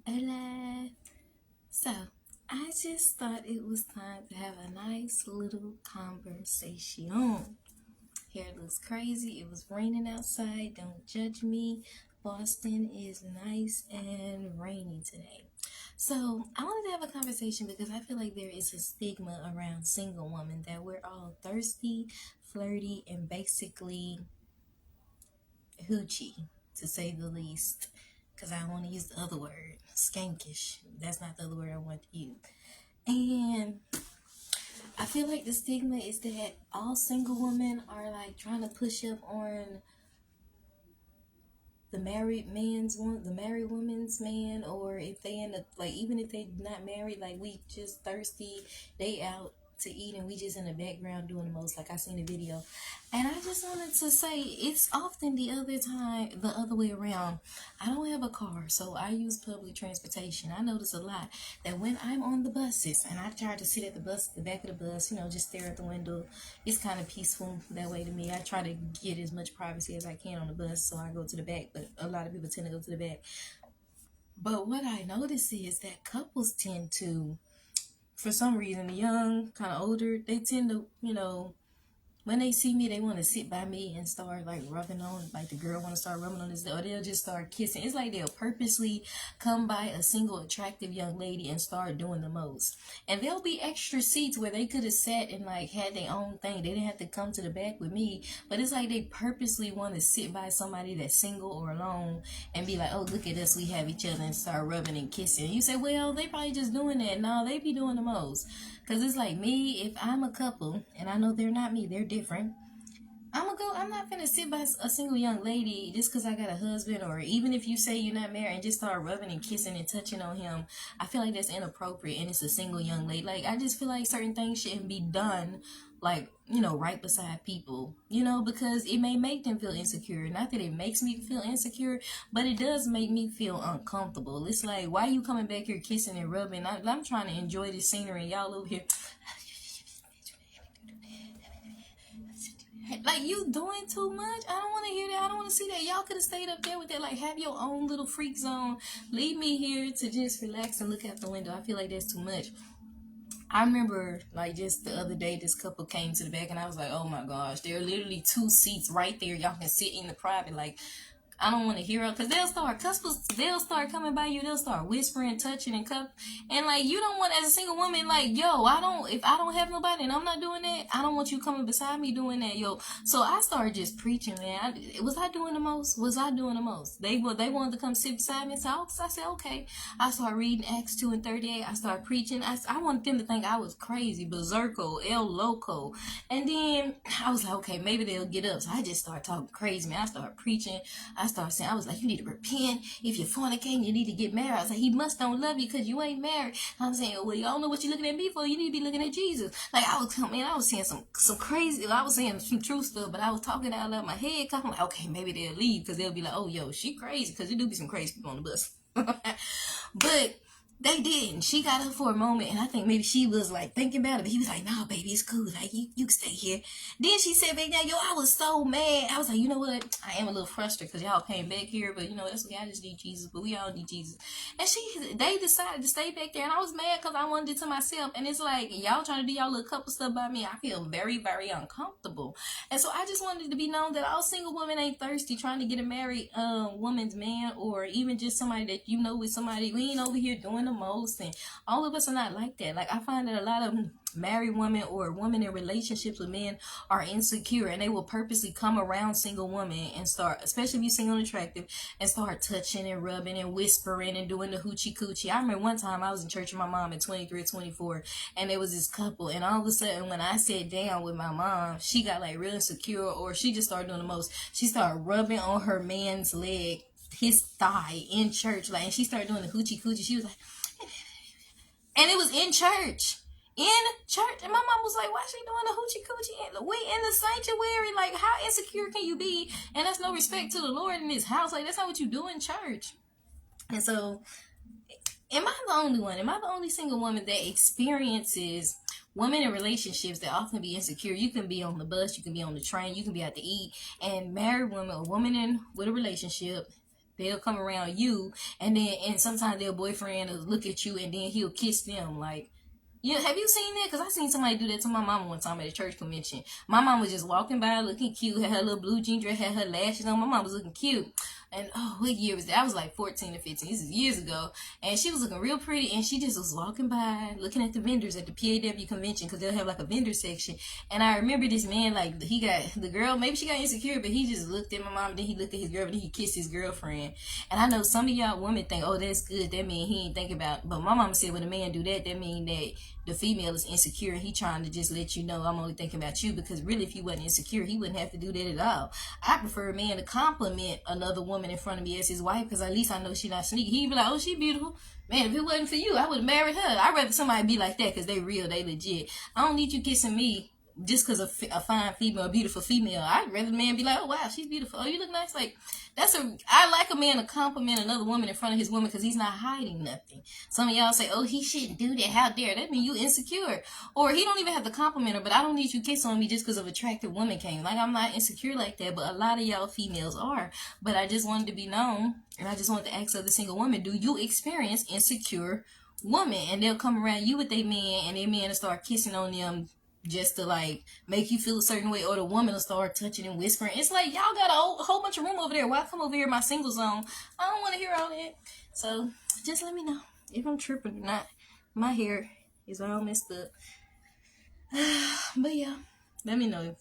Hola. So, I just thought it was time to have a nice little conversation. Here it looks crazy. It was raining outside. Don't judge me. Boston is nice and rainy today. So, I wanted to have a conversation because I feel like there is a stigma around single women that we're all thirsty, flirty, and basically hoochie, to say the least. Because I don't want to use the other word, skankish. That's not the other word I want to use. And I feel like the stigma is that all single women are like trying to push up on the married woman's man, or if they end up like, even if they not married, like we just thirsty, they out to eat and we just in the background doing the most. Like I seen a video, and I just wanted to say it's often the other way around. I don't have a car, so I use public transportation. I notice a lot that when I'm on the buses and I try to sit at the back of the bus, just stare at the window. It's kind of peaceful that way to me. I try to get as much privacy as I can on the bus, so I go to the back, but a lot of people tend to go to the back. But what I notice is that couples tend to, for some reason, the young, kind of older, they tend to, when they see me, they want to sit by me and start like rubbing on, like the girl want to start rubbing on this, or they'll just start kissing. It's like they'll purposely come by a single attractive young lady and start doing the most. And there'll be extra seats where they could have sat and like had their own thing. They didn't have to come to the back with me, but it's like they purposely want to sit by somebody that's single or alone and be like, oh, look at us, we have each other, and start rubbing and kissing. You say, well, they probably just doing that. No, they be doing the most. Because it's like me, if I'm a couple, and I know they're not me, they're different. I'm not gonna sit by a single young lady just because I got a husband, or even if you say you're not married and just start rubbing and kissing and touching on him. I feel like that's inappropriate and it's a single young lady. Like, I just feel like certain things shouldn't be done, like, right beside people, because it may make them feel insecure. Not that it makes me feel insecure, but it does make me feel uncomfortable. It's like, why are you coming back here kissing and rubbing? I'm trying to enjoy the scenery, and y'all over here like, you doing too much. I don't want to hear that. I don't want to see that. Y'all could have stayed up there with that. Like, have your own little freak zone. Leave me here to just relax and look out the window. I feel like that's too much. I remember, like, just the other day, this couple came to the back, and I was like, oh my gosh, there are literally two seats right there. Y'all can sit in the private. Like, I don't want to hear it, because they'll start coming by you, they'll start whispering, touching, and cup, and like, you don't want, as a single woman, like, yo, if I don't have nobody and I'm not doing that, I don't want you coming beside me doing that, yo. So I started just preaching, man. Was I doing the most? They wanted to come sit beside me, so I said, okay. I started reading Acts 2 and 38. I started preaching. I wanted them to think I was crazy, berserko, El Loco. And then I was like, okay, maybe they'll get up. So I just started talking crazy, man. I started preaching. I was like, you need to repent. If you're fornicating, you need to get married. I was like, he must don't love you because you ain't married. I'm saying, well, y'all know what you're looking at me for. You need to be looking at Jesus. Like, I was saying some crazy, I was saying some true stuff, but I was talking out of my head. Cause I'm like, okay, maybe they'll leave, because they'll be like, oh, yo, she crazy, because there do be some crazy people on the bus. But they didn't. She got up for a moment, and I think maybe she was like thinking about it. But he was like, "No, baby, it's cool. Like, you can stay here." Then she said back down, yo, I was so mad. I was like, you know what? I am a little frustrated because y'all came back here, but that's okay. I just need Jesus, but we all need Jesus. And they decided to stay back there, and I was mad because I wanted it to myself. And it's like, y'all trying to do y'all little couple stuff by me. I feel very, very uncomfortable. And so I just wanted to be known that all single women ain't thirsty trying to get a married woman's man, or even just somebody that with somebody. We ain't over here doing the most, and all of us are not like that. Like, I find that a lot of married women or women in relationships with men are insecure, and they will purposely come around single women and start, especially if you're single and attractive, and start touching and rubbing and whispering and doing the hoochie coochie. I remember one time I was in church with my mom at 23 or 24, and there was this couple, and all of a sudden when I sat down with my mom, she got like real insecure, or she just started doing the most. She started rubbing on her man's leg, his thigh, in church, like, and she started doing the hoochie coochie. She was like, and it was in church. And my mom was like, why she doing the hoochie coochie? We in the sanctuary. Like, how insecure can you be? And that's no respect to the Lord in this house. Like, that's not what you do in church. And so, am I the only one? Am I the only single woman that experiences women in relationships that often be insecure? You can be on the bus, you can be on the train, you can be out to eat, and married women, a woman with a relationship, They'll come around you, and sometimes their boyfriend will look at you, and then he'll kiss them. Like, yeah, have you seen that? Because I seen somebody do that to my mama one time at a church convention. My mom was just walking by looking cute, had her little blue jean dress, had her lashes on. My mom was looking cute. And oh, what year was that? I was like 14 or 15. This is years ago. And she was looking real pretty, and she just was walking by, looking at the vendors at the PAW convention, because they'll have like a vendor section. And I remember this man, like, he got the girl, maybe she got insecure, but he just looked at my mom, then he looked at his girl, and then he kissed his girlfriend. And I know some of y'all women think, oh, that's good. That mean he ain't thinking about. But my mama said when a man do that, that mean that the female is insecure, and he trying to just let you know I'm only thinking about you. Because really, if he wasn't insecure, he wouldn't have to do that at all. I prefer a man to compliment another woman in front of me as his wife, because at least I know she not sneaky. He'd be like, oh, she beautiful. Man, if it wasn't for you, I would have married her. I'd rather somebody be like that, because they real, they legit. I don't need you kissing me just because of a fine female, a beautiful female. I'd rather the man be like, oh, wow, she's beautiful. Oh, you look nice. Like, I like a man to compliment another woman in front of his woman, because he's not hiding nothing. Some of y'all say, oh, he shouldn't do that. How dare. That mean you insecure. Or he don't even have to compliment her, but I don't need you kissing on me just because of attractive woman came. Like, I'm not insecure like that, but a lot of y'all females are. But I just wanted to be known, and I just wanted to ask other single women, do you experience insecure women? And they'll come around you with their man, and their man will start kissing on them just to like make you feel a certain way, or the woman will start touching and whispering. It's like, y'all got a whole bunch of room over there. Why come over here in my single zone? I don't want to hear all that. So just let me know if I'm tripping or not. My hair is all messed up. But yeah, let me know.